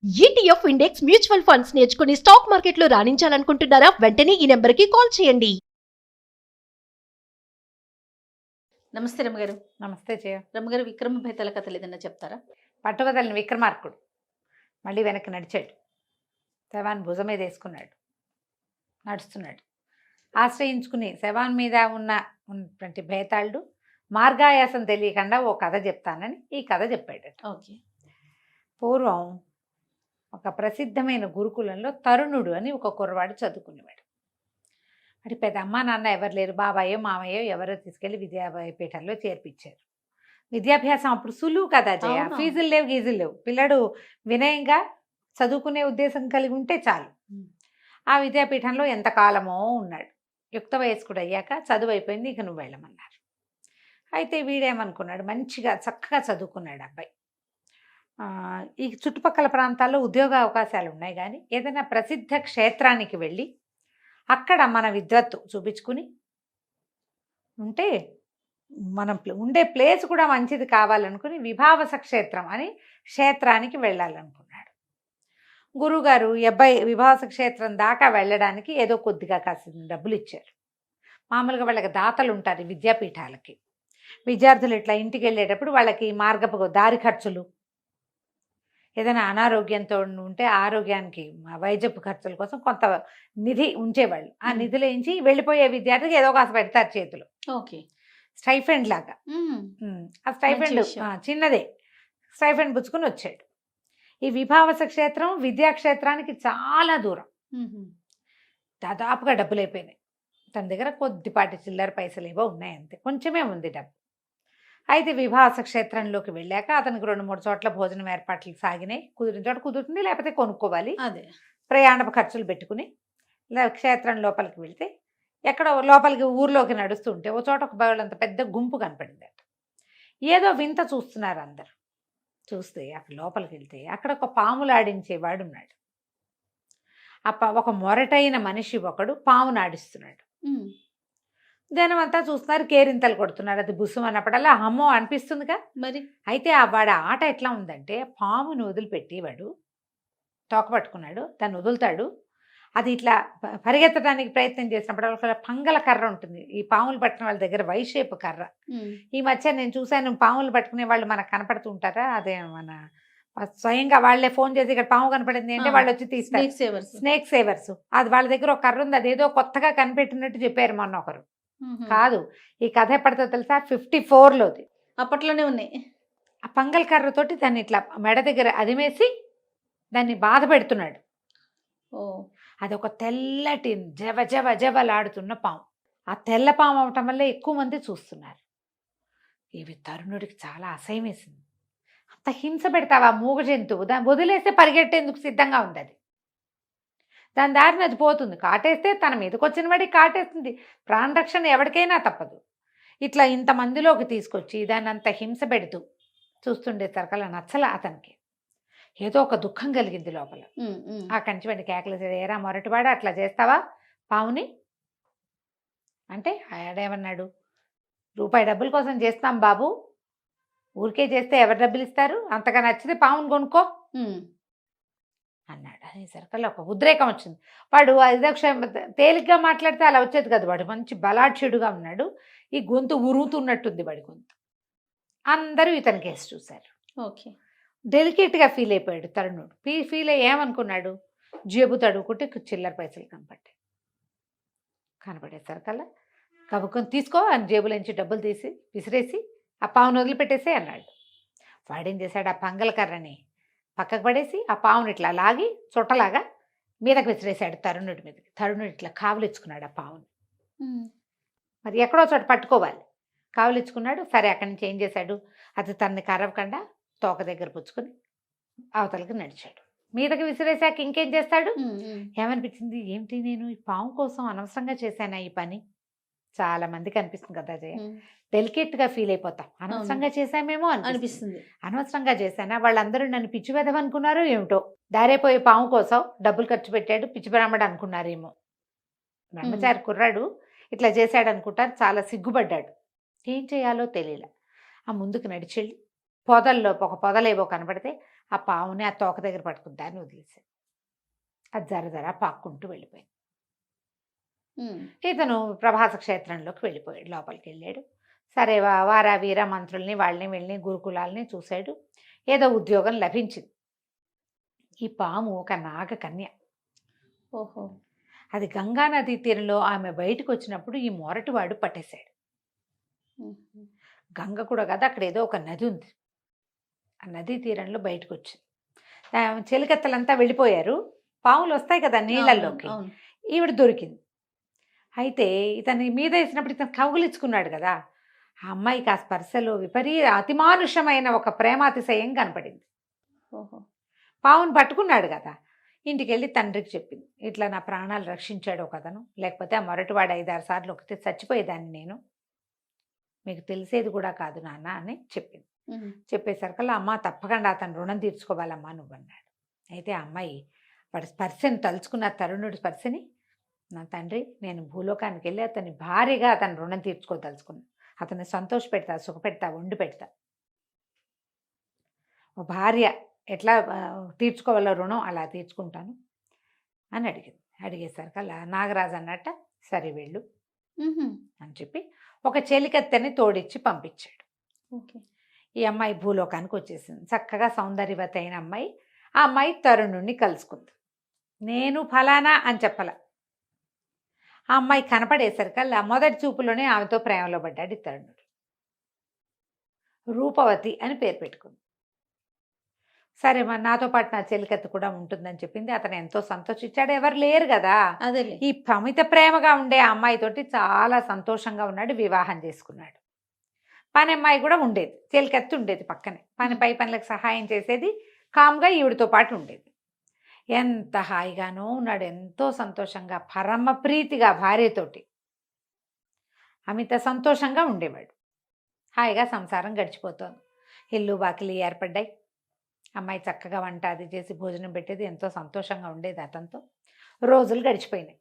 ETF index mutual funds నేర్చుకుని stock మార్కెట్లో రాణించాలనుకుంటున్నారా? వెంటనే ఈ నెంబర్కి కాల్ చేయండి. నమస్తే రమ్మగారు. నమస్తే జయ. రమ్మగారు, విక్రమ బేతాళ కథలు ఏదన్నా చెప్తారా? పట్టువదలని విక్రమార్కుడు మళ్ళీ వెనక్కి నడిచాడు. శవాన్ని భుజం మీద వేసుకున్నాడు, నడుస్తున్నాడు. ఆశ్రయించుకుని శవాన్ మీద ఉన్నటువంటి బేతాళుడు మార్గాయాసం తెలియకుండా ఓ కథ చెప్తానని ఈ కథ చెప్పాడు. ఓకే. పూర్వం ఒక ప్రసిద్ధమైన గురుకులంలో తరుణుడు అని ఒక కుర్రవాడు చదువుకునేవాడు. వాడి పెద్ద అమ్మా నాన్న ఎవరు లేరు, బాబాయో మామయ్యో ఎవరో తీసుకెళ్ళి విద్యాపీఠంలో చేర్పించారు. విద్యాభ్యాసం అప్పుడు సులువు కదా జయ, ఫీజులు లేవు గీజులు లేవు. పిల్లడు వినయంగా చదువుకునే ఉద్దేశం కలిగి ఉంటే చాలు. ఆ విద్యాపీఠంలో ఎంతకాలమో ఉన్నాడు. యుక్త వయస్కుడు అయ్యాక చదువు అయిపోయింది, ఇక నువ్వు వెళ్ళమన్నారు. అయితే వీడేమనుకున్నాడు, మంచిగా చక్కగా చదువుకున్నాడు అబ్బాయి. ఈ చుట్టుపక్కల ప్రాంతాల్లో ఉద్యోగ అవకాశాలు ఉన్నాయి, కానీ ఏదైనా ప్రసిద్ధ క్షేత్రానికి వెళ్ళి అక్కడ మన విద్వత్తు చూపించుకుని ఉంటే మనం ఉండే ప్లేస్ కూడా మంచిది కావాలనుకుని విభావస క్షేత్రం అని క్షేత్రానికి వెళ్ళాలనుకున్నాడు. గురువుగారు ఈ అబ్బాయి విభావస క్షేత్రం దాకా వెళ్ళడానికి ఏదో కొద్దిగా కాసిన డబ్బులు ఇచ్చారు. మామూలుగా వాళ్ళకి దాతలు ఉంటారు విద్యాపీఠాలకి. విద్యార్థులు ఇట్లా ఇంటికి వెళ్ళేటప్పుడు వాళ్ళకి మార్గపు దారి ఖర్చులు, ఏదైనా అనారోగ్యంతో ఉంటే ఆరోగ్యానికి వైద్యపు ఖర్చుల కోసం కొంత నిధి ఉంచేవాళ్ళు. ఆ నిధులు ఎంచి వెళ్ళిపోయే విద్యార్థికి ఏదో కాస్త పెడతారు చేతులు. ఓకే. స్టైఫెండ్ లాగా. ఆ స్టైఫెండ్ చిన్నదే, స్టైఫెండ్ పుచ్చుకుని వచ్చాడు. ఈ విభావస క్షేత్రం విద్యాక్షేత్రానికి చాలా దూరం. దాదాపుగా డబ్బులు అయిపోయినాయి. తన దగ్గర కొద్దిపాటి చిల్లర పైసలు ఏవో ఉన్నాయి, అంతే, కొంచెమే ఉంది డబ్బు. అయితే విభావస క్షేత్రంలోకి వెళ్ళాక అతనికి 2-3 చోట్ల భోజనం ఏర్పాట్లు సాగినాయి. కుదిరిన చోట కుదురుతుంది, లేకపోతే కొనుక్కోవాలి. అదే ప్రయాణపు ఖర్చులు పెట్టుకుని క్షేత్రం లోపలికి వెళ్తే ఎక్కడ లోపలికి ఊర్లోకి నడుస్తుంటే ఓ చోట ఒక బయలంత పెద్ద గుంపు కనపడింది. ఏదో వింత చూస్తున్నారు అందరు. చూస్తే అక్కడ లోపలికి వెళ్తే అక్కడ ఒక పాములాడించేవాడు ఉన్నాడు. ఒక మొరటైన మనిషి ఒకడు పామును ఆడిస్తున్నాడు. జనం అంతా చూస్తున్నారు, కేరింతలు కొడుతున్నారు. అది బుస్సు అన్నప్పుడల్లా అమ్మో అనిపిస్తుందిగా మరి. అయితే వాడి ఆట ఎట్లా ఉందంటే, పామును వదిలిపెట్టి వాడు తోక పట్టుకున్నాడు, దాన్ని వదులుతాడు. అది ఇట్లా పరిగెత్తడానికి ప్రయత్నం చేసినప్పుడు ఒక పంగల కర్ర ఉంటుంది. ఈ పాములు పట్టుకునే వాళ్ళ దగ్గర వైషేపు కర్ర. ఈ మధ్య నేను చూశాను, పాములు పట్టుకునే వాళ్ళు మనకు కనపడుతూ ఉంటారా, అదే మన స్వయంగా వాళ్ళే ఫోన్ చేసి ఇక్కడ పాము కనపడింది అంటే వాళ్ళు వచ్చి తీస్తారు. Snake savours. అది వాళ్ళ దగ్గర ఒక కర్ర ఉంది, అదేదో కొత్తగా కనిపెట్టినట్టు చెప్పారు మొన్న ఒకరు. కాదు, ఈ కథ ఎప్పటితో తెలుసా, 54లోది. అప్పట్లోనే ఉన్నాయి. ఆ పంగల్ కర్రతోటి దాన్ని ఇట్లా మెడ దగ్గర అదిమేసి దాన్ని బాధ పెడుతున్నాడు. అదొక తెల్లటి జవ జవ జవలాడుతున్న పాము. ఆ తెల్ల పాము అవటం వల్ల ఎక్కువ మంది చూస్తున్నారు. ఇవి తరుణుడికి చాలా అసహ్యం వేసింది. అంత హింస పెడతావా మూగ జంతువు, దాన్ని వదిలేస్తే పరిగెట్టేందుకు సిద్ధంగా ఉంది. అది దాని దారిని అది పోతుంది, కాటేస్తే తన మీదకి వచ్చిన వాడికి కాటేస్తుంది. ప్రాణరక్షణ ఎవరికైనా తప్పదు. ఇట్లా ఇంతమందిలోకి తీసుకొచ్చి దాన్ని అంత హింస పెడుతూ చూస్తుండేసరికి అలా నచ్చల అతనికి. ఏదో ఒక దుఃఖం కలిగింది లోపల. ఆ కంచి వెండి కేకలు, ఏరా మొరటివాడా అట్లా చేస్తావా పావుని అంటే, ఆడేమన్నాడు, రూపాయి డబ్బుల కోసం చేస్తాం బాబు, ఊరికే చేస్తే ఎవరు డబ్బులు ఇస్తారు, అంతగా నచ్చితే పావును కొనుక్కో అన్నాడు. అనేసరికల్లా ఒక ఉద్రేకం వచ్చింది. వాడు అధిదక్ష తేలిగ్గా మాట్లాడితే అలా వచ్చేది కదా, వాడు మంచి బలాఢ్యుడుగా ఉన్నాడు. ఈ గొంతు ఉరుతున్నట్టుంది వాడి గొంతు. అందరూ ఇతని కేసు చూశారు. ఓకే. డెలికేట్గా ఫీల్ అయిపోయాడు తరుణుడు. ఫీల్ అయ్యి ఏమనుకున్నాడు, జేబు తడుకుంటే చిల్లర పైసలు కనపడేసరికల్లా కబుకొని తీసుకో అని జేబులోంచి డబ్బులు తీసి విసిరేసి ఆ పావును వదిలిపెట్టేసి అన్నాడు. వాడేం చేశాడు, ఆ పంగల కర్రని పక్కకు పడేసి ఆ పావుని ఇట్లా లాగి చుట్టలాగా మీదకి విసిరేశాడు తరుణుడి మీదకి. తరుణుడు ఇట్లా కావులిచ్చుకున్నాడు ఆ పావుని. మరి ఎక్కడో చోట పట్టుకోవాలి, కావులిచ్చుకున్నాడు. సరే, అక్కడి నుంచి ఏం చేశాడు, అది తనని కరవకుండా తోక దగ్గర పుచ్చుకొని అవతలకి నడిచాడు. మీదకి విసిరేశాక ఇంకేం చేస్తాడు, ఏమనిపించింది, ఏంటి నేను ఈ పాము కోసం అనవసరంగా చేశానా ఈ పని. చాలా మందికి అనిపిస్తుంది కదా జయ, డెలికేట్గా ఫీల్ అయిపోతాం, అనవసరంగా చేశామేమో అనిపిస్తుంది. అనవసరంగా చేశానా, వాళ్ళందరూ నన్ను పిచ్చి వెదవనుకున్నారో ఏమిటో, దారైపోయే పాము కోసం డబ్బులు ఖర్చు పెట్టాడు, పిచ్చి బ్రాహ్మడు అనుకున్నారేమో. బ్రహ్మచారి కుర్రాడు ఇట్లా చేశాడు అనుకుంటారు. చాలా సిగ్గుపడ్డాడు, ఏం చేయాలో తెలియలే. ఆ ముందుకు నడిచెళ్ళి పొదల్లో ఒక పొదలేవో కనబడితే ఆ పావుని ఆ తోక దగ్గర పట్టుకుని దాన్ని వదిలేశాడు. అది జర పాక్కుంటూ వెళ్ళిపోయింది. ఇతను ప్రభాస క్షేత్రంలోకి వెళ్ళిపోయాడు, లోపలికి వెళ్ళాడు. సరే వార వీర మంత్రుల్ని వాళ్ళని వీళ్ళని గురుకులాల్ని చూశాడు. ఏదో ఉద్యోగం లభించింది. ఈ పాము ఒక నాగకన్య. ఓహో. అది గంగా నదీ తీరంలో ఆమె బయటకు వచ్చినప్పుడు ఈ మొరటివాడు పట్టేశాడు. గంగ కూడా కదా, అక్కడ ఏదో ఒక నది ఉంది. ఆ నదీ తీరంలో బయటకు వచ్చింది. చెలికత్తలంతా వెళ్ళిపోయారు. పాములు వస్తాయి కదా నీళ్ళల్లోకి. ఈవిడ దొరికింది. అయితే ఇతని మీద వేసినప్పుడు ఇతను కౌగులించుకున్నాడు కదా, ఆ అమ్మాయికి ఆ స్పర్శలో అతిమానుషమైన ఒక ప్రేమాతిశయం కనపడింది. ఓహో. పావును పట్టుకున్నాడు కదా, ఇంటికి వెళ్ళి తండ్రికి చెప్పింది, ఇట్లా నా ప్రాణాలు రక్షించాడు ఒకతను, లేకపోతే ఆ మొరటివాడు 5-6 సార్లు ఒకతే చచ్చిపోయేదాన్ని నేను, మీకు తెలిసేది కూడా కాదు నాన్న అని చెప్పింది. చెప్పేసరికల్లా అమ్మ తప్పకుండా అతను రుణం తీర్చుకోవాలమ్మా నువ్వన్నాడు. అయితే ఆ అమ్మాయి వాడి స్పర్శని తలుచుకున్న తరుణుడి స్పర్శని, నా తండ్రి నేను భూలోకానికి వెళ్ళి అతని భార్యగా అతను రుణం తీర్చుకోదలుచుకున్నాను, అతన్ని సంతోష పెడతా, సుఖపెడతా, వండి పెడతా, ఓ భార్య ఎట్లా తీర్చుకోవాలో రుణం అలా తీర్చుకుంటాను అని అడిగింది. అడిగేసరికల్లా నాగరాజు అన్నట్ట సరే వెళ్ళు అని చెప్పి ఒక చెలికత్తెని తోడిచ్చి పంపించాడు. ఓకే. ఈ అమ్మాయి భూలోకానికి వచ్చేసింది. చక్కగా సౌందర్యవతి అయిన అమ్మాయి. ఆ అమ్మాయి తరుణుణ్ణి కలుసుకుంది. నేను ఫలానా అని చెప్పల. ఆ అమ్మాయి కనపడేసరికల్లా మొదటి చూపులోనే ఆమెతో ప్రేమలో పడ్డాడు ఈ తరుణుడు. రూపవతి అని పేరు పెట్టుకుంది. సరే మరి నాతో పాటు నా చెలికత్త కూడా ఉంటుందని చెప్పింది. అతను ఎంతో సంతోషించాడు. ఎవరు లేరు కదా, అదే ఈ ప్రమిత ప్రేమగా ఉండే ఆ అమ్మాయితోటి చాలా సంతోషంగా ఉన్నాడు. వివాహం చేసుకున్నాడు. పని అమ్మాయి కూడా ఉండేది, చెలికత్తి ఉండేది పక్కనే, పై పనులకు సహాయం చేసేది, కామ్గా ఈవిడితో పాటు ఉండేది. ఎంత హాయిగానో ఉన్నాడు, ఎంతో సంతోషంగా, పరమ ప్రీతిగా భార్యతోటి అమిత సంతోషంగా ఉండేవాడు. హాయిగా సంసారం గడిచిపోతోంది. ఇల్లు వాకిలి ఏర్పడ్డాయి. అమ్మాయి చక్కగా వంట అది చేసి భోజనం పెట్టేది, ఎంతో సంతోషంగా ఉండేది అతనితో. రోజులు గడిచిపోయినాయి.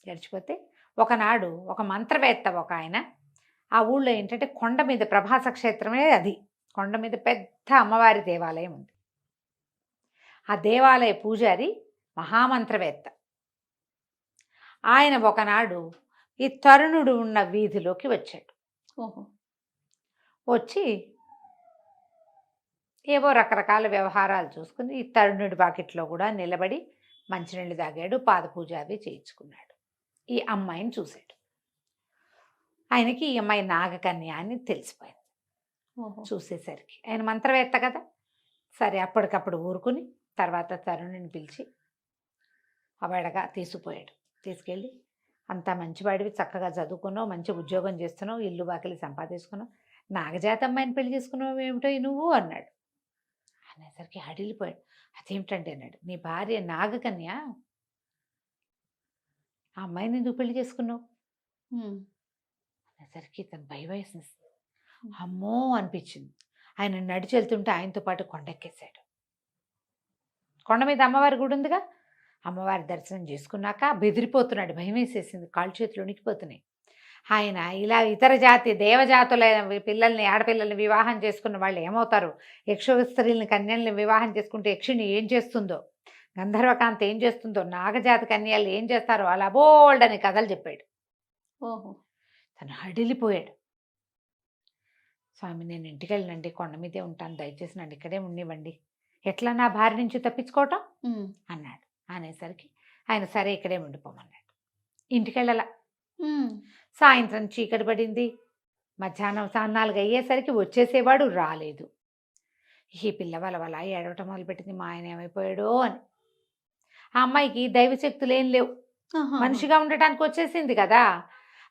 గడిచిపోతే ఒకనాడు ఒక మంత్రవేత్త ఒక ఆయన, ఆ ఊళ్ళో ఏంటంటే కొండ మీద ప్రభాస క్షేత్రమే అది, కొండ మీద పెద్ద అమ్మవారి దేవాలయం ఉంది. ఆ దేవాలయ పూజారి మహామంత్రవేత్త. ఆయన ఒకనాడు ఈ తరుణుడు ఉన్న వీధిలోకి వచ్చాడు. ఓహో. వచ్చి ఏవో రకరకాల వ్యవహారాలు చూసుకుని ఈ తరుణుడి బాకెట్లో కూడా నిలబడి మంచినీళ్ళు తాగాడు, పాదపూజ అవి చేయించుకున్నాడు. ఈ అమ్మాయిని చూశాడు. ఆయనకి ఈ అమ్మాయి నాగకన్య అని తెలిసిపోయింది. చూసేసరికి ఆయన మంత్రవేత్త కదా, సరే అప్పటికప్పుడు ఊరుకుని తర్వాత తరుణుని పిలిచి అవడగా తీసుకుపోయాడు. తీసుకెళ్ళి అంతా మంచివాడివి, చక్కగా చదువుకున్నావు, మంచి ఉద్యోగం చేస్తున్నావు, ఇల్లు వాకిలి సంపాదించుకున్నావు, నాగజాత అమ్మాయిని పెళ్లి చేసుకున్నావు ఏమిటో నువ్వు అన్నాడు. అనేసరికి హడిలిపోయాడు. అదేమిటంటే అన్నాడు, నీ భార్య నాగకన్య, ఆ అమ్మాయిని ఎందుకు పెళ్లి చేసుకున్నావు అనేసరికి తను భయం వేసింది. అమ్మో అనిపించింది. ఆయన నడిచి వెళ్తుంటే ఆయనతో పాటు కొండెక్కేశాడు. కొండ మీద అమ్మవారి గుడి ఉందిగా, అమ్మవారి దర్శనం చేసుకున్నాక బెదిరిపోతున్నాడు, భయం వేసేసింది, కాళ్ళు చేతులు ఉనికిపోతున్నాయి. ఆయన ఇలా ఇతర జాతి దేవజాతులైన పిల్లల్ని, ఆడపిల్లల్ని వివాహం చేసుకున్న వాళ్ళు ఏమవుతారు, యక్ష స్త్రీలని కన్యల్ని వివాహం చేసుకుంటే యక్షిణి ఏం చేస్తుందో, గంధర్వకాంత ఏం చేస్తుందో, నాగజాతి కన్యలు ఏం చేస్తారో, అలా బోల్డ్ అని కథలు చెప్పాడు. ఓహో. తను హడిలిపోయాడు. స్వామి నేను ఇంటికి వెళ్ళినండి, కొండ మీదే ఉంటాను, దయచేసి నన్ను ఇక్కడే ఉండివ్వండి, ఎట్లా నా భార్య నుంచి తప్పించుకోవటం అన్నాడు. అనేసరికి ఆయన సరే ఇక్కడే ఉండిపోమన్నాడు. ఇంటికి వెళ్ళాల. సాయంత్రం చీకటి పడింది. మధ్యాహ్నం 4 అయ్యేసరికి వచ్చేసేవాడు, రాలేదు. ఈ పిల్ల వల్ల ఏడవటం మొదలుపెట్టింది, మా ఆయన ఏమైపోయాడో అని. ఆ అమ్మాయికి దైవశక్తులు ఏం లేవు, మనిషిగా ఉండటానికి వచ్చేసింది కదా.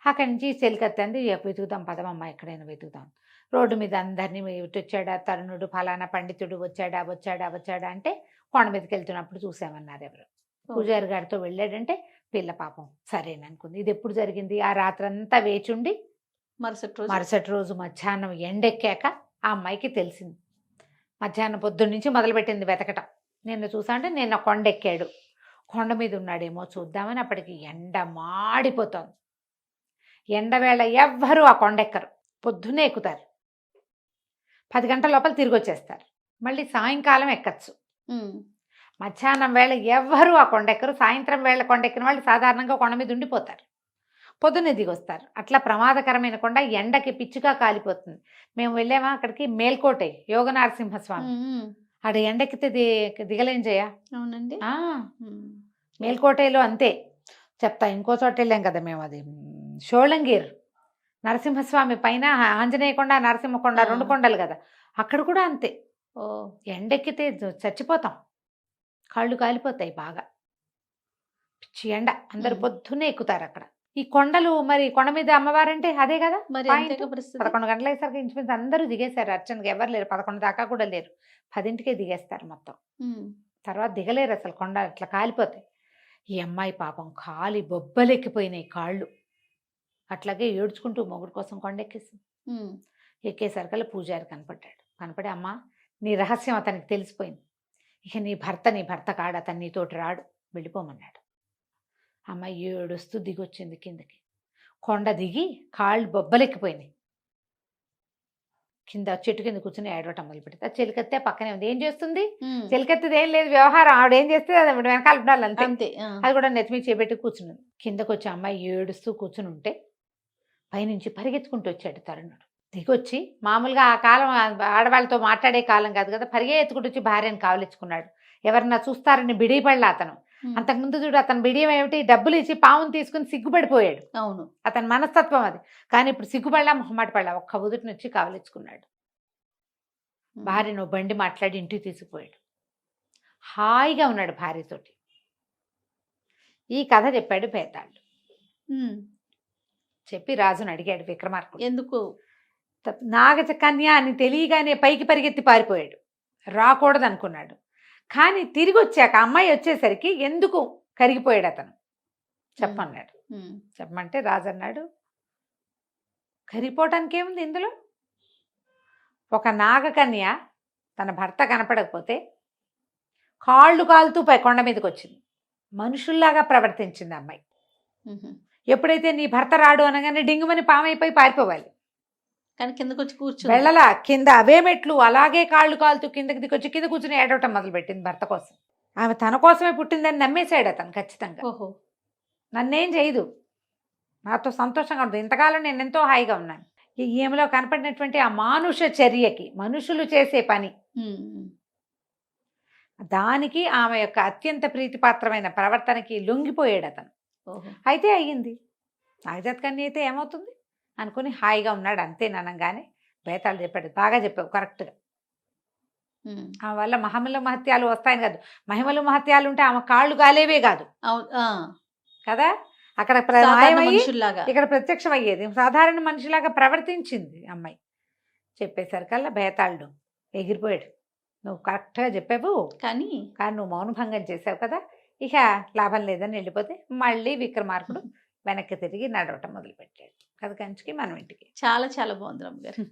అక్కడి నుంచి చెలికత్తంది, వెతుకుతాం పదమమ్మ, ఎక్కడైనా వెతుకుతాం. రోడ్డు మీద అందరినీ వచ్చాడా తరుణుడు, ఫలానా పండితుడు వచ్చాడా వచ్చాడా వచ్చాడా అంటే కొండ మీదకి వెళ్తున్నప్పుడు చూసామన్నారు ఎవరు. పూజారి గారితో వెళ్ళాడంటే పిల్ల పాపం సరేననుకుంది. ఇది ఎప్పుడు జరిగింది, ఆ రాత్రంతా వేచుండి మరుసటి రోజు మధ్యాహ్నం ఎండెక్కాక ఆ అమ్మాయికి తెలిసింది. మధ్యాహ్నం పొద్దున్న నుంచి మొదలుపెట్టింది వెతకటం. నిన్న చూసా అంటే నిన్న కొండెక్కాడు, కొండ మీద ఉన్నాడేమో చూద్దామని. అప్పటికి ఎండ మాడిపోతోంది. ఎండవేళ ఎవ్వరూ ఆ కొండెక్కరు, పొద్దున్నే ఎక్కుతారు, 10 గంటల లోపల తిరిగి వచ్చేస్తారు. మళ్ళీ సాయంకాలం ఎక్కచ్చు. ఉమ్. మధ్యాహ్నం వేళ ఎవ్వరూ ఆ కొండ ఎక్కరు. సాయంత్రం వేళ కొండ ఎక్కిన వాళ్ళు సాధారణంగా కొండ మీద ఉండిపోతారు, పొద్దున్నే దిగొస్తారు. అట్లా ప్రమాదకరమైన కొండ, ఎండకి పిచ్చిగా కాలిపోతుంది. మేము వెళ్ళామా అక్కడికి, మేల్కోటే యోగ నరసింహస్వామి. ఉమ్. ఆడ ఎండెక్కితే దిగలేం జయ. అవునండి. ఉమ్. మేల్కోటేలో అంతే. చెప్తా, ఇంకో చోట వెళ్ళాం కదా మేము, అది షోళంగీర్ నరసింహస్వామి పైన ఆంజనేయ కొండ, నరసింహకొండ, 2 కొండలు కదా, అక్కడ కూడా అంతే. ఓ. ఎండెక్కితే చచ్చిపోతాం, కాళ్ళు కాలిపోతాయి బాగా, పిచ్చి ఎండ. అందరు పొద్దున్నే ఎక్కుతారు అక్కడ. ఈ కొండలు మరి, కొండ మీద అమ్మవారంటే అదే కదా మరి పాయింట్. అంతేగా పరిస్థితి. 11 గంటల అయ్యేసరికి ఇంచుమించు అందరూ దిగేశారు. అర్చనకి ఎవరు లేరు, 11 దాకా కూడా లేరు, 10ంటికే దిగేస్తారు మొత్తం. ఉమ్. తర్వాత దిగలేరు అసలు, కొండ అట్లా కాలిపోతాయి. ఈ అమ్మాయి పాపం కాలి బొబ్బలెక్కిపోయినాయి కాళ్ళు. అట్లాగే ఏడ్చుకుంటూ మొగుడు కోసం కొండెక్కేసింది. ఉమ్. ఎక్కేసరికల్లా పూజారి కనపడి, అమ్మ నీ రహస్యం అతనికి తెలిసిపోయింది, ఇక నీ భర్త కాడు, అతను నీతోటి రాడు, వెళ్ళిపోమన్నాడు. అమ్మాయి ఏడుస్తూ దిగొచ్చింది కిందకి. కొండ దిగి కాళ్ళు బొబ్బలెక్కిపోయినాయి. కింద చెట్టు కింద కూర్చుని ఏడవటం మొదలుపెడితే, ఆ చెలికత్తే పక్కనే ఉంది. ఏం చేస్తుంది ఉమ్. చెలికత్తది? ఏం లేదు వ్యవహారం, ఆవిడేం చేస్తే అది వెనకాల ఉండాలి అంతే. అంతే. అది కూడా నెత్తిమీ చేపెట్టి కూర్చున్నది. కిందకు వచ్చి అమ్మాయి ఏడుస్తూ కూర్చుని ఉంటే, పైనుంచి పరిగెత్తుకుంటూ వచ్చాడు తరుణుడు. దిగొచ్చి, మామూలుగా ఆ కాలం ఆడవాళ్ళతో మాట్లాడే కాలం కాదు కదా, పరిగెత్తుకుంటూ వచ్చి భార్యను కావలించుకున్నాడు. ఎవరన్నా చూస్తారని బిడిపడలా అతను. అంతకుముందు చూడు, అతను బిడియం ఏమిటి, డబ్బులు ఇచ్చి పావును తీసుకుని సిగ్గుపడిపోయాడు. అవును. అతని మనస్తత్వం అది. కానీ ఇప్పుడు సిగ్గుపడలా, మొహమాట పడలా, ఒక్క ఉదుటిని వచ్చి కావలించుకున్నాడు. భార్యను బండి మాట్లాడి ఇంటికి తీసుకుపోయాడు. హాయిగా ఉన్నాడు భార్యతోటి. ఈ కథ చెప్పాడు బేతాళుడు. చెప్పి రాజును అడిగాడు విక్రమార్కుడు, ఎందుకు నాగకన్య అని తెలియగానే పైకి పరిగెత్తి పారిపోయాడు, రాకూడదు అనుకున్నాడు. కానీ తిరిగి వచ్చాక అమ్మాయి వచ్చేసరికి ఎందుకు కరిగిపోయాడు అతను, చెప్పన్నాడు. చెప్పమంటే రాజు అన్నాడు, కరిగిపోవటానికి ఏముంది ఇందులో, ఒక నాగకన్య తన భర్త కనపడకపోతే కాళ్ళు కాలుతూ కొండ మీదకి వచ్చింది, మనుషుల్లాగా ప్రవర్తించింది అమ్మాయి. ఎప్పుడైతే నీ భర్త రాడు అనగానే డింగుమని పామైపోయి పారిపోవాలి, కానీ కిందకు వచ్చి కూర్చో వెళ్ళలా. కింద అవే మెట్లు, అలాగే కాళ్ళు కాలుతూ కిందకి దిగొచ్చి కింద కూర్చుని ఏడవటం మొదలుపెట్టింది భర్త కోసం. ఆమె తన కోసమే పుట్టిందని నమ్మేశాడు అతను ఖచ్చితంగా. ఓహో. నన్నేం చేయదు, నాతో సంతోషంగా ఉంటుంది, ఇంతకాలం నేను ఎంతో హాయిగా ఉన్నాను. ఈమెలో కనపడినటువంటి ఆ మానుష చర్యకి, మనుషులు చేసే పని, దానికి ఆమె యొక్క అత్యంత ప్రీతిపాత్రమైన ప్రవర్తనకి లొంగిపోయాడు అతను. అయితే అయ్యింది, నాగజాతకన్య అయితే ఏమవుతుంది అనుకుని హాయిగా ఉన్నాడు. అంతే అనగానే బేతాళుడు చెప్పాడు, బాగా చెప్పావు, కరెక్ట్గా. ఆమె వల్ల మహిమలు మహత్యాలు వస్తాయని కాదు, మహిమలు మహత్యాలు ఉంటే ఆమె కాళ్ళు కాలేవే కాదు కదా, అక్కడ ఇక్కడ ప్రత్యక్షం అయ్యేది. సాధారణ మనిషిలాగా ప్రవర్తించింది అమ్మాయి. చెప్పేసరికల్లా బేతాళుడు ఎగిరిపోయాడు, నువ్వు కరెక్ట్గా చెప్పావు, కానీ నువ్వు మౌనభంగం చేసావు కదా, ఇక లాభం లేదని వెళ్ళిపోతే మళ్ళీ విక్రమార్కుడు వెనక్కి తిరిగి నడవటం మొదలుపెట్టాడు. కథ కంచికి మనం ఇంటికి. చాలా చాలా బాగుంది రమ్మ గారు.